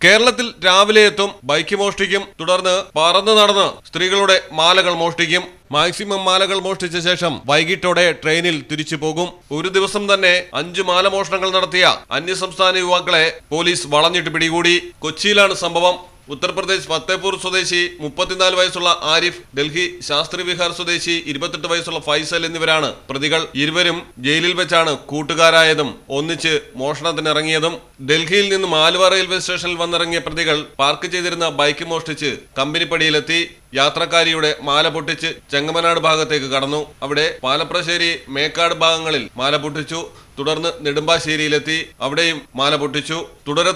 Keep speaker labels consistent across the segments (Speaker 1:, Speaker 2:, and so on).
Speaker 1: കേരളത്തിൽ രാവിലെ എത്തും, ബൈക്ക് മോഷ്ടിക്കും, തുടർന്ന് പറന്നു നടന്ന് സ്ത്രീകളുടെ മാലകൾ മോഷ്ടിക്കും. മാക്സിമം മാലകൾ മോഷ്ടിച്ച ശേഷം വൈകിട്ടോടെ ട്രെയിനിൽ തിരിച്ചു പോകും. ഒരു ദിവസം തന്നെ 5 മാല മോഷണങ്ങൾ നടത്തിയ അന്യസംസ്ഥാന യുവാക്കളെ പോലീസ് വളഞ്ഞിട്ട് പിടികൂടി. കൊച്ചിയിലാണ് സംഭവം. ഉത്തർപ്രദേശ് ഫത്തേപൂർ സ്വദേശി 34 വയസ്സുള്ള ആരിഫ്, ഡൽഹി ശാസ്ത്രി വിഹാർ സ്വദേശി 28 വയസ്സുള്ള ഫൈസൽ എന്നിവരാണ് പ്രതികൾ. ഇരുവരും ജയിലിൽ വെച്ചാണ് കൂട്ടുകാരായതും ഒന്നിച്ച് മോഷണത്തിനിറങ്ങിയതും. ഡൽഹിയിൽ നിന്നും ആലുവ റെയിൽവേ സ്റ്റേഷനിൽ വന്നിറങ്ങിയ പ്രതികൾ പാർക്ക് ചെയ്തിരുന്ന ബൈക്ക് മോഷ്ടിച്ച് കമ്പനിപ്പടിയിലെത്തി. യാത്രക്കാരിയുടെ മാല പൊട്ടിച്ച് ചെങ്ങമനാട് ഭാഗത്തേക്ക് കടന്നു. അവിടെ പാലപ്രശ്ശേരി, മേക്കാട് ഭാഗങ്ങളിൽ മാല പൊട്ടിച്ചു. തുടർന്ന് നെടുമ്പാശ്ശേരിയിലെത്തി, അവിടെയും മാല പൊട്ടിച്ചു. തുടരെ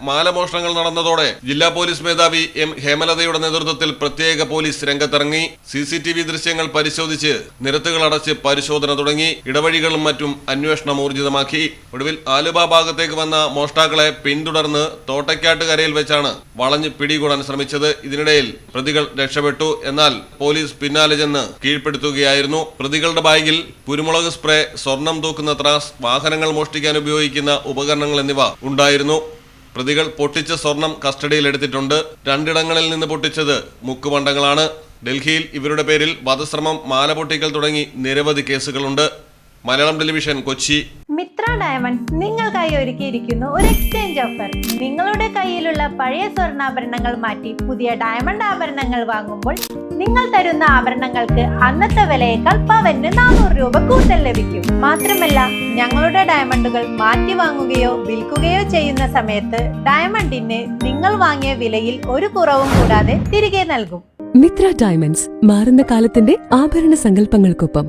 Speaker 1: മാല മോഷണങ്ങൾ നടന്നതോടെ ജില്ലാ പോലീസ് മേധാവി എം ഹേമലതയുടെ നേതൃത്വത്തിൽ പ്രത്യേക പോലീസ് രംഗത്തിറങ്ങി. CCTV ദൃശ്യങ്ങൾ പരിശോധിച്ച് നിരത്തുകൾ അടച്ച് പരിശോധന തുടങ്ങി. ഇടവഴികളും മറ്റും അന്വേഷണം ഊർജിതമാക്കി. ഒടുവിൽ ആലുവ ഭാഗത്തേക്ക് വന്ന മോഷ്ടാക്കളെ പിന്തുടർന്ന് തോട്ടയ്ക്കാട്ട് കരയിൽ വെച്ചാണ് വളഞ്ഞ് പിടികൂടാൻ ശ്രമിച്ചത്. ഇതിനിടയിൽ പ്രതികൾ രക്ഷപ്പെട്ടു. എന്നാൽ പോലീസ് പിന്നാലെ ചെന്ന് കീഴ്പ്പെടുത്തുകയായിരുന്നു. പ്രതികളുടെ ബാഗിൽ കുരുമുളക് സ്പ്രേ, സ്വർണം തൂക്കുന്ന ത്രാസ്, വാഹനങ്ങൾ മോഷ്ടിക്കാൻ ഉപയോഗിക്കുന്ന ഉപകരണങ്ങൾ എന്നിവ ഉണ്ടായിരുന്നു. പ്രതികൾ പൊട്ടിച്ച സ്വർണം കസ്റ്റഡിയിലെടുത്തിട്ടുണ്ട്. 2 ഇടങ്ങളിൽ നിന്ന് പൊട്ടിച്ചത് മുക്കുമണ്ടങ്ങളാണ്. ഡൽഹിയിൽ ഇവരുടെ പേരിൽ വധശ്രമം, മാല പൊട്ടിക്കൽ തുടങ്ങി നിരവധി കേസുകളുണ്ട്. മലയാളം ടെലിവിഷൻ, കൊച്ചി.
Speaker 2: മിത്ര ഡയമണ്ട്സ് നിങ്ങൾക്കായി ഒരുക്കിയിരിക്കുന്നു ഒരു എക്സ്ചേഞ്ച് ഓഫർ. നിങ്ങളുടെ കയ്യിലുള്ള പഴയ സ്വർണ്ണാഭരണങ്ങൾ മാറ്റി പുതിയ ഡയമണ്ട് ആഭരണങ്ങൾ വാങ്ങുമ്പോൾ നിങ്ങൾ തരുന്ന ആഭരണങ്ങൾക്ക് അന്നത്തെ വിലയേക്കാൾ പവന് 400 രൂപ കൂടുതൽ ലഭിക്കും. മാത്രമല്ല, ഞങ്ങളുടെ ഡയമണ്ടുകൾ മാറ്റി വാങ്ങുകയോ വിൽക്കുകയോ ചെയ്യുന്ന സമയത്ത് ഡയമണ്ടിന് നിങ്ങൾ വാങ്ങിയ വിലയിൽ ഒരു കുറവും കൂടാതെ തിരികെ നൽകും.
Speaker 3: മിത്ര ഡയമണ്ട്സ്, മാറുന്ന കാലത്തിന്റെ ആഭരണ സങ്കല്പങ്ങൾക്കൊപ്പം.